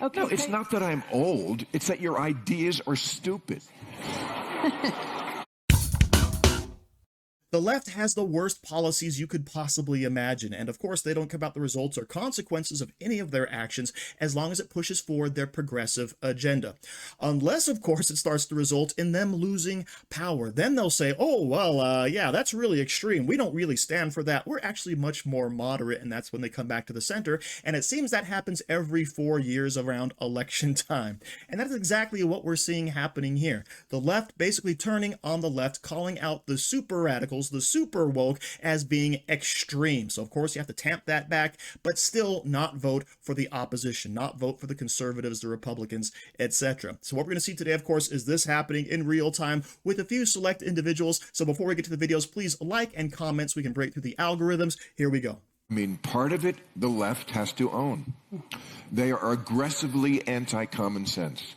Okay. No, it's not that I'm old. It's that your ideas are stupid. The left has the worst policies you could possibly imagine, and of course they don't care about the results or consequences of any of their actions as long as it pushes forward their progressive agenda. Unless, of course, it starts to result in them losing power. Then they'll say, oh, well, yeah, that's really extreme. We don't really stand for that. We're actually much more moderate, and that's when they come back to the center, and it seems that happens every 4 years around election time. And that's exactly what we're seeing happening here. The left basically turning on the left, calling out the super radicals, the super woke, as being extreme. So of course you have to tamp that back, but still not vote for the opposition, not vote for the conservatives, the Republicans, etc. So what we're going to see today, of course, is this happening in real time with a few select individuals. So before we get to the videos, please like and comment so we can break through the algorithms. Here we go. I mean, part of it, the left has to own. They are aggressively anti-common sense.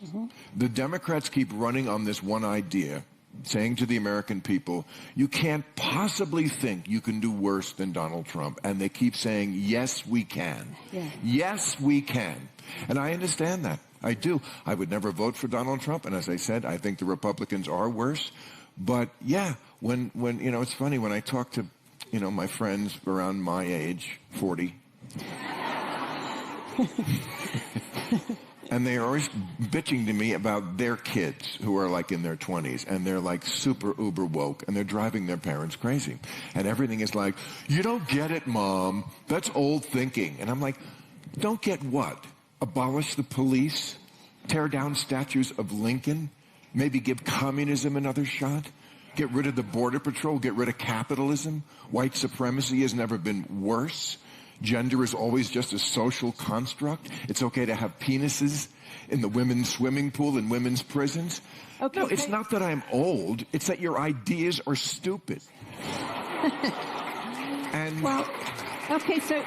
The Democrats keep running on this one idea, saying to the American people, you can't possibly think you can do worse than Donald Trump. And they keep saying, yes, we can. Yeah. Yes, we can. And I understand that. I do. I would never vote for Donald Trump. And as I said, I think the Republicans are worse. But yeah, when you know, it's funny, when I talk to, you know, my friends around my age, 40, and they are always bitching to me about their kids who are like in their 20s, and they're like super uber woke, and they're driving their parents crazy. And everything is like, you don't get it, Mom. That's old thinking. And I'm like, don't get what? Abolish the police? Tear down statues of Lincoln? Maybe give communism another shot? Get rid of the Border Patrol? Get rid of capitalism? White supremacy has never been worse? Gender is always just a social construct. It's okay to have penises in the women's swimming pool in women's prisons. Okay, no, it's not that I'm old. It's that your ideas are stupid. And well, okay, so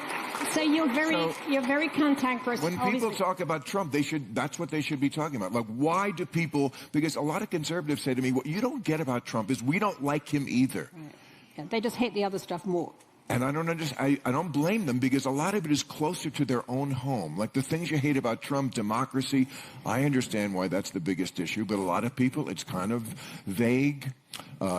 you're very cantankerous. When people talk about Trump, that's what they should be talking about. Like, why do people? Because a lot of conservatives say to me, what you don't get about Trump is we don't like him either. Right. Yeah, they just hate the other stuff more. And I don't understand. I don't blame them, because a lot of it is closer to their own home. Like the things you hate about Trump, democracy, I understand why that's the biggest issue. But a lot of people, it's kind of vague.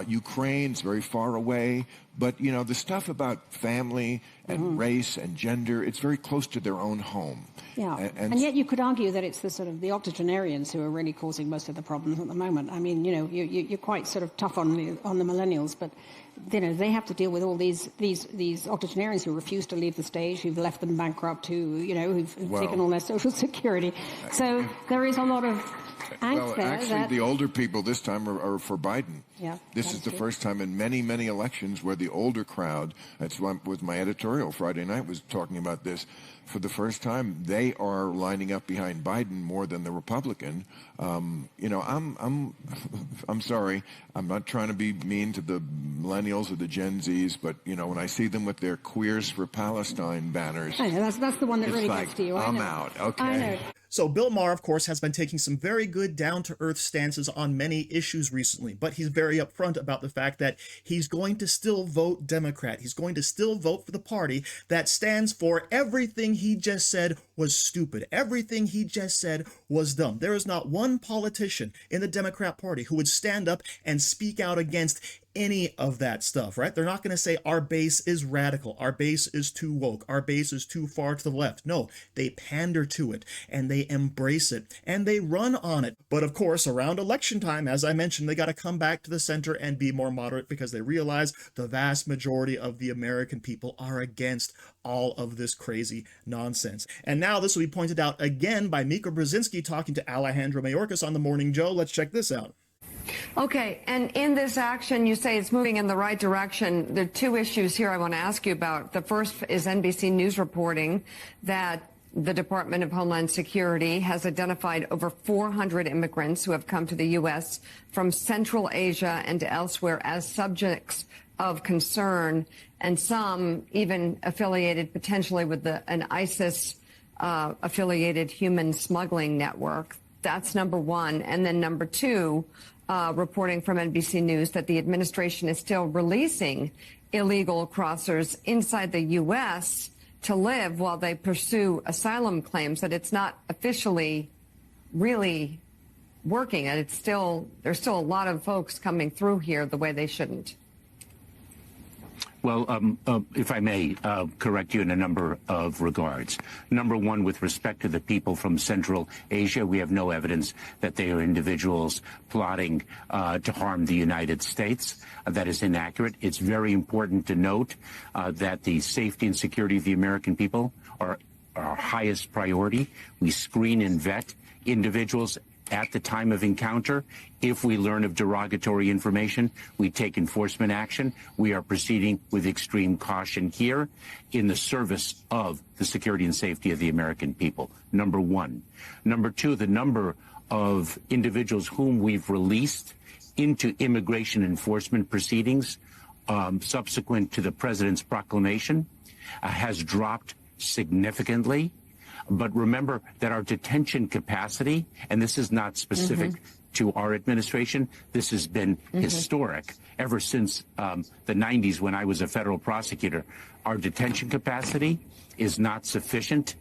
Ukraine, it's very far away. But, you know, the stuff about family and race and gender, it's very close to their own home. Yeah, and yet you could argue that it's the sort of the octogenarians who are really causing most of the problems at the moment. I mean, you know, you're quite sort of tough on the millennials, but you know, they have to deal with all these octogenarians who refuse to leave the stage, who've left them bankrupt, who've taken all their social security. So there is a lot of angst there. Actually, the older people this time are for Biden. Yeah, this is the first time in many, many elections where the older crowd, that's what was my editorial Friday night, was talking about this. For the first time, they are lining up behind Biden more than the Republican. You know, I'm sorry. I'm not trying to be mean to the millennials or the Gen Zs, but you know, when I see them with their Queers for Palestine banners, I know that's the one that really like, gets to you. I'm out. Okay. I know. So Bill Maher, of course, has been taking some very good down-to-earth stances on many issues recently, but he's very upfront about the fact that he's going to still vote Democrat. He's going to still vote for the party that stands for everything he just said was stupid. Everything he just said was dumb. There is not one politician in the Democrat Party who would stand up and speak out against any of that stuff, right? They're not going to say our base is radical, our base is too woke, our base is too far to the left. No, they pander to it and they embrace it and they run on it. But of course, around election time, as I mentioned, they got to come back to the center and be more moderate, because they realize the vast majority of the American people are against all of this crazy nonsense. And now this will be pointed out again by Mika Brzezinski talking to Alejandro Mayorkas on The Morning Joe. Let's check this out. Okay, and in this action, you say it's moving in the right direction. There are two issues here I want to ask you about. The first is NBC News reporting that the Department of Homeland Security has identified over 400 immigrants who have come to the U.S. from Central Asia and elsewhere as subjects of concern, and some even affiliated potentially with an ISIS-affiliated human smuggling network. That's number one. And then number two, reporting from NBC News that the administration is still releasing illegal crossers inside the U.S. to live while they pursue asylum claims, that it's not officially really working, and there's still a lot of folks coming through here the way they shouldn't. Well, if I may correct you in a number of regards. Number one, with respect to the people from Central Asia, we have no evidence that they are individuals plotting to harm the United States. That is inaccurate. It's very important to note that the safety and security of the American people are our highest priority. We screen and vet individuals at the time of encounter. If we learn of derogatory information, we take enforcement action. We are proceeding with extreme caution here in the service of the security and safety of the American people, number one. Number two, the number of individuals whom we've released into immigration enforcement proceedings subsequent to the president's proclamation has dropped significantly. But remember that our detention capacity, and this is not specific to our administration, this has been historic ever since the 90s when I was a federal prosecutor. Our detention capacity is not sufficient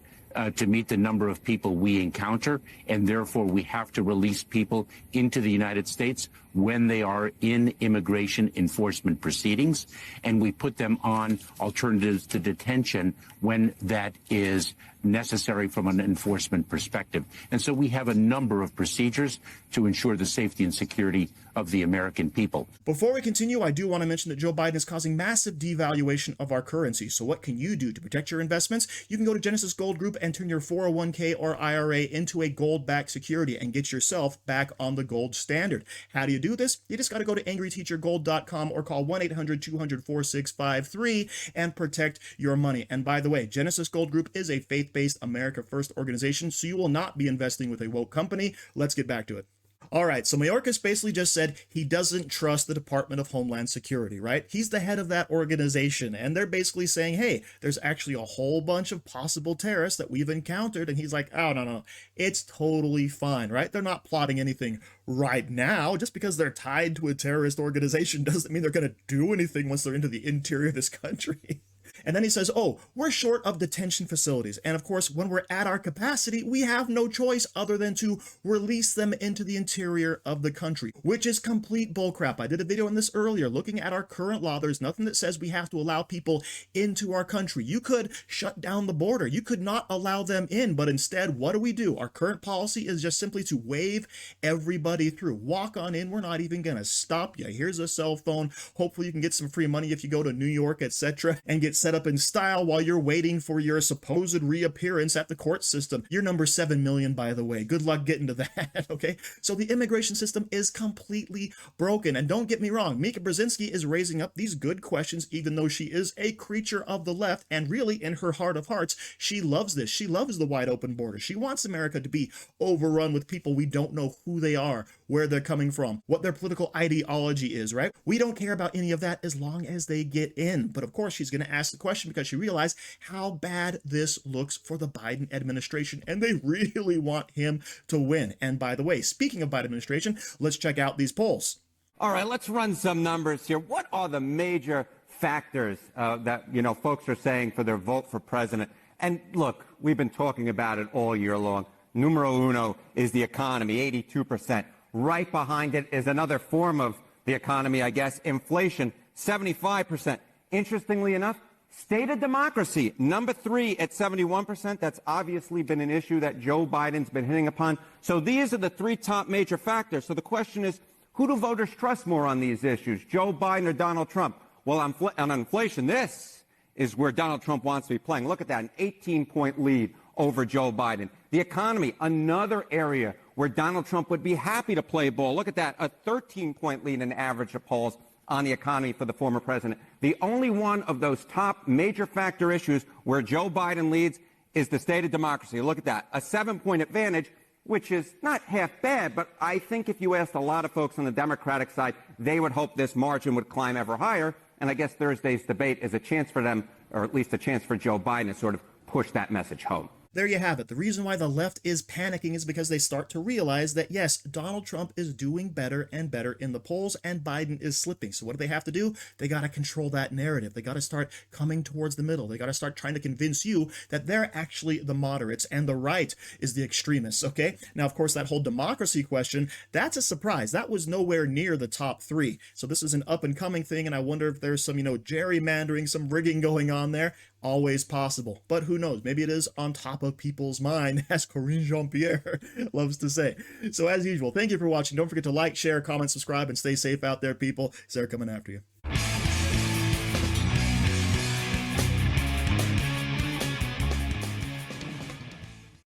to meet the number of people we encounter, and therefore we have to release people into the United States when they are in immigration enforcement proceedings, and we put them on alternatives to detention when that is necessary from an enforcement perspective. And so we have a number of procedures to ensure the safety and security of the American people. Before we continue, I do want to mention that Joe Biden is causing massive devaluation of our currency. So what can you do to protect your investments? You can go to Genesis Gold Group and turn your 401k or IRA into a gold-backed security and get yourself back on the gold standard. How do you do this? You just got to go to angryteachergold.com or call 1-800-200-4653 and protect your money. And by the way, Genesis Gold Group is a faith-based America First organization, so you will not be investing with a woke company. Let's get back to it. All right, so Mayorkas basically just said he doesn't trust the Department of Homeland Security, right? He's the head of that organization, and they're basically saying, hey, there's actually a whole bunch of possible terrorists that we've encountered, and he's like, oh, no, it's totally fine, right? They're not plotting anything right now. Just because they're tied to a terrorist organization doesn't mean they're going to do anything once they're into the interior of this country. And then he says, oh, we're short of detention facilities. And of course, when we're at our capacity, we have no choice other than to release them into the interior of the country, which is complete bullcrap. I did a video on this earlier. Looking at our current law, there's nothing that says we have to allow people into our country. You could shut down the border. You could not allow them in. But instead, what do? Our current policy is just simply to wave everybody through. Walk on in. We're not even going to stop you. Here's a cell phone. Hopefully you can get some free money if you go to New York, etc., and get set up in style while you're waiting for your supposed reappearance at the court system. You're number 7 million, by the way. Good luck getting to that, okay? So the immigration system is completely broken. And don't get me wrong, Mika Brzezinski is raising up these good questions, even though she is a creature of the left. And really, in her heart of hearts, she loves this. She loves the wide open border. She wants America to be overrun with people we don't know who they are, where they're coming from, what their political ideology is, right? We don't care about any of that as long as they get in. But of course, she's going to ask the question because she realized how bad this looks for the Biden administration, and they really want him to win. And by the way, speaking of Biden administration, let's check out these polls. All right, let's run some numbers here. What are the major factors that, folks are saying for their vote for president? And look, we've been talking about it all year long. Numero uno is the economy, 82%. Right behind it is another form of the economy, I guess, inflation, 75%. Interestingly enough, state of democracy, number 3 at 71%. That's obviously been an issue that Joe Biden's been hitting upon. So these are the 3 top major factors. So the question is, who do voters trust more on these issues, Joe Biden or Donald Trump? Well, on inflation, this is where Donald Trump wants to be playing. Look at that, an 18-point lead over Joe Biden. The economy, another area where Donald Trump would be happy to play ball. Look at that, a 13-point lead in average of polls on the economy for the former president. The only one of those top major factor issues where Joe Biden leads is the state of democracy. Look at that, a 7-point advantage, which is not half bad, but I think if you asked a lot of folks on the Democratic side, they would hope this margin would climb ever higher. And I guess Thursday's debate is a chance for them, or at least a chance for Joe Biden to sort of push that message home. there you have it. The reason why the left is panicking is because they start to realize that, yes, Donald Trump is doing better and better in the polls and Biden is slipping. So what do they have to do? They got to control that narrative. They got to start coming towards the middle. They got to start trying to convince you that they're actually the moderates and the right is the extremists, okay? Now, of course, that whole democracy question, that's a surprise. That was nowhere near the top 3. So this is an up-and-coming thing, and I wonder if there's some, gerrymandering, some rigging going on there. Always possible. But who knows? Maybe it is on top of people's mind, as Corinne Jean-Pierre loves to say. So as usual, thank you for watching. Don't forget to like, share, comment, subscribe, and stay safe out there, people. Sarah coming after you.